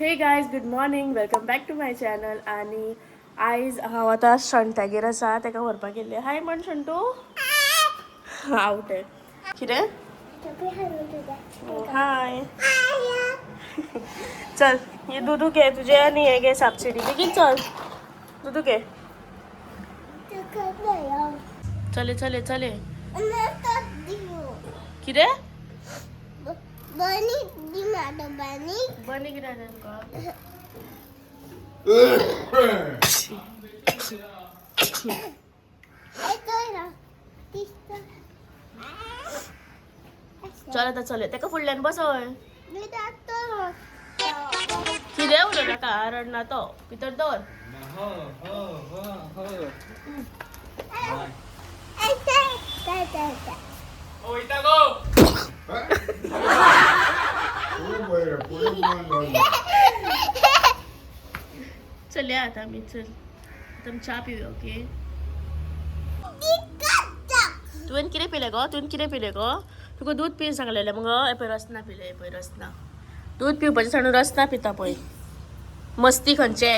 हे guys good morning welcome back to my channel आणि आयज हांव आतां शंटागेर आसा ताका व्हरपाक गेल्ले हाय म्हण शंटू आवट आहे कितें हाय चल हे दुदू घे तुझे आनी हे घे सापसिडी बेगीन चल दुदू घे चले चले चले कितें बनी कितें तुमकां चल आतां चल ताका फुडल्यान बसय कितें उलय नाका रडना तो भितर दवर चल या आता आम्ही चल आता आमी चा पिऊया ओके तुवें कितें पिलें गो तुका दूध पी सांगलेलें मग हे पळय रस ना पिलें हे पळय रस ना दूध पिवपाचें सांडून रस ना पिता पळय मस्ती खंयचे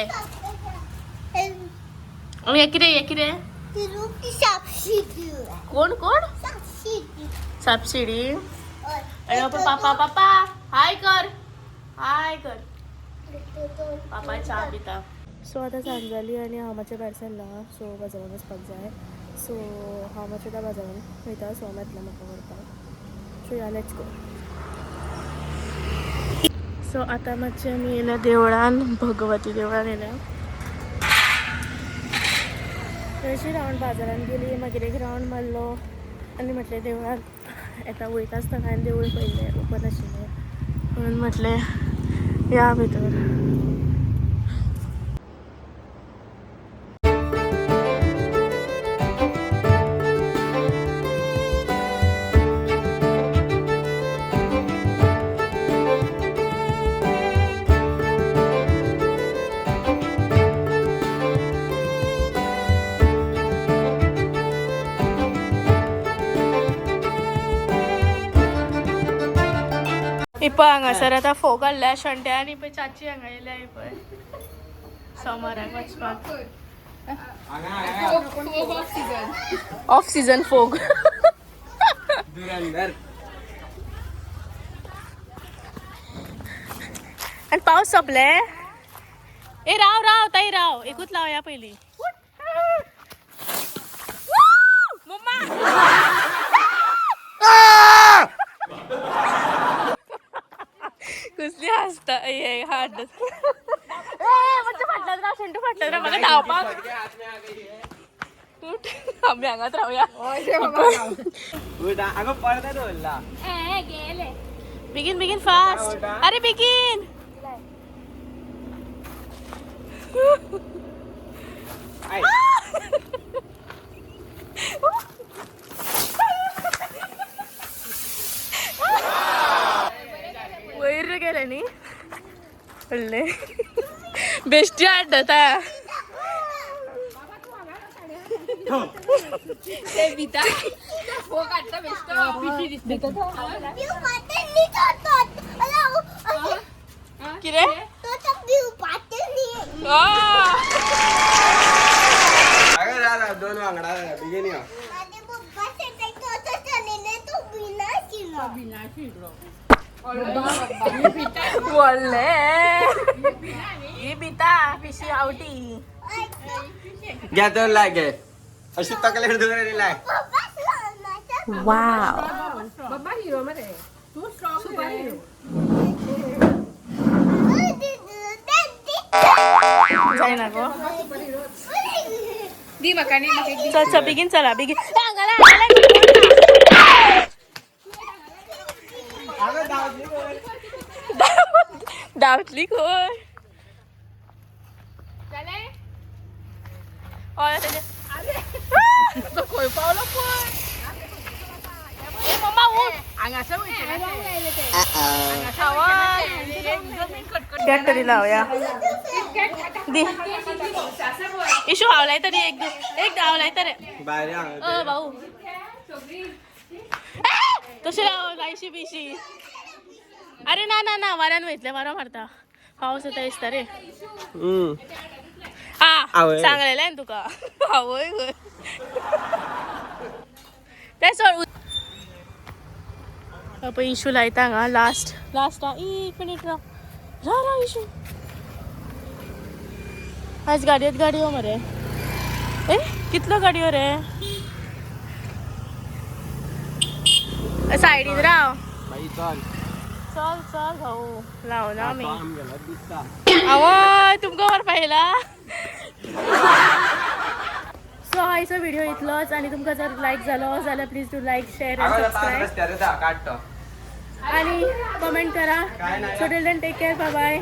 आनी हे कितें कोण सापशिडी आणि पापा हाय कर पापा चा पिता सो आतां सांज जाली आनी हांव मातशें भायर सरला सो बाजारान वचपाक जाय सो हांव मातशें त्या बाजारान वयता सो येतलें म्हाका व्हरपाक सो या लेट्स गो सो आतां मातशें आमी येयल्या देवळान भगवती देवळान येयल्या थंयशी रावंड बाजारान गेली मागीर एक रावंड मारलो आनी म्हटलें देवळान येता वयता आसतना हांवें देवूळ पळयलें ओपन आशिल्लें म्हणून म्हटलें या भितर पळय हांगासर आतां फोग हाडल्या शंट्या आनी पळय चाची हांगा येयल्या पळय सोमाराक वचपाक ऑफ सीजन फोग आनी पावस सोंपले ए राव ताई राव एकूच लावया पयलीं कसली हसता ये हाड फाटल्यान राव शंटू फाटल्यान राव म्हाका धांवपाक आमी हांगाच रावया बेगीन बेगीन फास्ट अरे बेगीन वयर गेले न्ही पडले बेश्टी हाडटा कितें दोन वांगडा बेगीन यो बोलले ही बिता पिशी आवटी घ्या दोन लाय घे अशी तकले लाय वाव बाबा हिरो मध्ये तू सुपर हिरो जायना गो दी मकानी चल चल बेगीन चला बेगीन धांवतली खंय हय खंय पावलो पळय मम्मा उठ हांगासर तरी लावया दी इशू हावलाय तरी एक हावलाय तरी भाऊ तशी लाव लायशी बिशी अरे ना ना ना वाऱ्यान वयतले वारो मारता पाऊस येता दिसता रे हम्म. हा सांगलेलं आहे ना तुका आवय ग ते सोड आपण इशू लायता हांगा लास्ट एक मिनिट राव इशू आज गाडी हो मरे ए कितलो गाडी हो रे सायडीन राव बाई चल चल भाऊ लाव ना मी आमगेला दिसता आवय तुमका वर पाहिला सो आयचो व्हिडिओ इतलोच आणि तुमका जर लाईक झालो जाल्यार please do like share and subscribe काढतो आणि कमेंट करा so till then take care bye bye